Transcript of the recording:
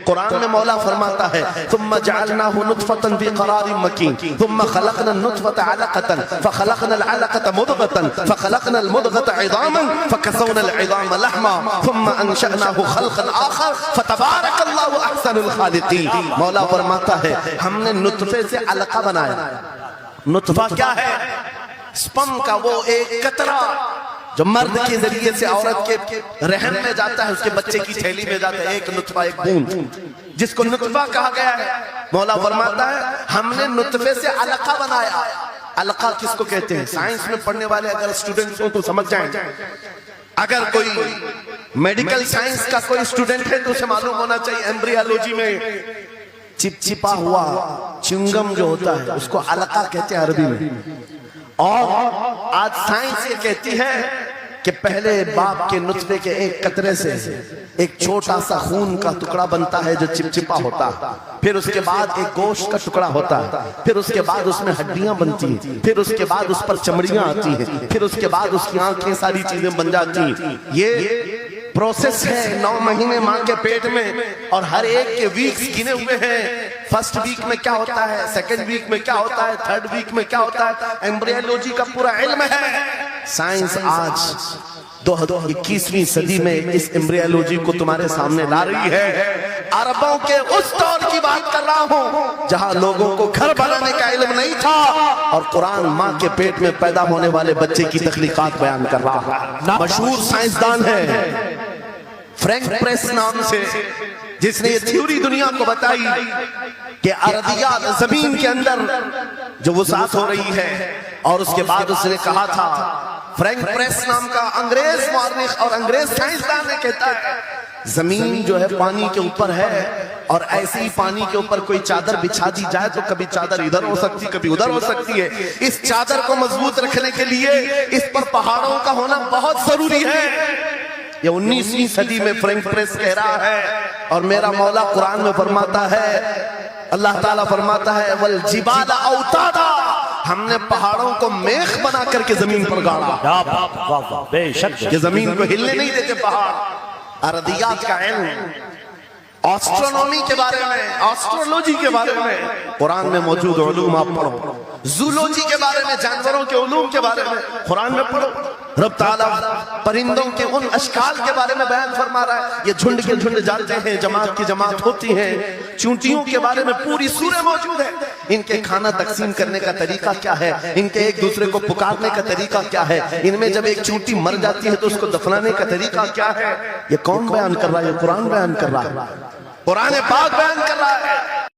قرآن میں مولا فرماتا ہے ثم جعلناه نطفة في قرار مكين ثم خلقنا النطفة علقة فخلقنا العلقة مضغة فخلقنا المضغة عظاما فكسونا العظام لحما ثم انشأناه خلقا آخر فتبارك الله احسن الخالقين. مولا فرماتا ہے ہم نے نطفے سے علقہ بنایا. نطفہ کیا ہے؟ سپم کا وہ ایک قطرہ جو مرد کے ذریعے سے عورت کے رحم میں جاتا ہے، اس کے بچے کی تھیلی میں جاتا ہے، ایک نطفہ، ایک بوند، جس کو نطفہ کہا گیا ہے. مولا فرماتا ہے ہم نے نطفے سے علقہ بنایا. علقہ کس کو کہتے ہیں؟ سائنس میں پڑھنے والے اگر اسٹوڈنٹس ہوں تو سمجھ جائیں. اگر کوئی میڈیکل سائنس کا کوئی اسٹوڈنٹ ہے تو اسے معلوم ہونا چاہیے ایمبریالوجی میں چپچپا ہوا چنگم جو ہوتا ہے اس کو علقہ کہتے ہیں عربی میں. اور آج سائنس یہ کہتی ہے کہ پہلے باپ کے نطفے کے ایک قطرے سے ایک چھوٹا سا خون کا ٹکڑا بنتا ہے جو چپچپا ہوتا ہے، پھر اس کے بعد ایک گوشت کا ٹکڑا ہوتا ہے، پھر اس کے بعد اس میں ہڈیاں بنتی ہیں، پھر اس کے بعد اس پر چمڑیاں آتی ہیں، پھر اس کے بعد اس کی آنکھیں ساری چیزیں بن جاتی ہیں. یہ پروسیس ہے 9 مہینے ماں کے پیٹ میں، اور ہر ایک کے ویکس گنے ہوئے ہیں. فرسٹ ویک میں کیا ہوتا ہے، سیکنڈ ویک میں کیا ہوتا ہے، تھرڈ ویک میں کیا ہوتا ہے. ایمبریالوجی کا پورا علم ہے. سائنس آج 21ویں صدی میں اس ایمبریالوجی کو تمہارے سامنے لا رہی ہے. عربوں کے اس دور کی بات کر رہا ہوں جہاں لوگوں کو گھر بنانے کا علم نہیں تھا، اور قرآن ماں کے پیٹ میں پیدا ہونے والے بچے کی تخلیقات بیان کر رہا ہے. مشہور سائنسدان ہے فرینک پریس نام سے، جس نے یہ تھیوری دنیا کو بتائی کہ ارضیات زمین کے اندر جو وسعت ہو رہی ہے. اور اس کے بعد اس نے کہا تھا، فرینک پریس نام کا انگریز مورخ اور انگریز سائنسدان نے کہتا ہے زمین جو ہے پانی کے اوپر ہے، اور ایسی ہی پانی کے اوپر کوئی چادر بچھا دی جائے تو کبھی چادر ادھر ہو سکتی کبھی ادھر ہو سکتی ہے. اس چادر کو مضبوط رکھنے کے لیے اس پر پہاڑوں کا ہونا بہت ضروری ہے. یہ 19ویں صدی میں فرینک پریس کہہ رہا ہے، اور میرا مولا قرآن میں فرماتا ہے، اللہ تعالیٰ فرماتا ہے والجبال اوتادا، ہم نے پہاڑوں کو میخ بنا کر کے زمین پر گاڑا. بے شک کہ زمین کو ہلنے نہیں دیتے پہاڑ. ارضیات کا علم، آسٹرونومی کے بارے میں، آسٹرولوجی کے بارے میں قرآن میں موجود علوم آپ پڑھو. زولوجی کے بارے میں، جانوروں کے علوم کے بارے میں قرآن میں پڑھو. رب تعالیٰ پرندوں کے ان اشکال کے بارے میں بیان فرما رہا ہے. یہ جھنڈ کے جھنڈ جاتے ہیں، جماعت کی جماعت ہوتی ہیں. چونٹیوں کے بارے میں پوری سورہ موجود ہے. ان کے کھانا تقسیم کرنے کا طریقہ کیا ہے، ان کے ایک دوسرے کو پکارنے کا طریقہ کیا ہے، ان میں جب ایک چونٹی مر جاتی ہے تو اس کو دفنانے کا طریقہ کیا ہے. یہ کون بیان کر رہا ہے؟ یہ قرآن بیان کر رہا ہے. قرآن پاک بیان کر رہا ہے.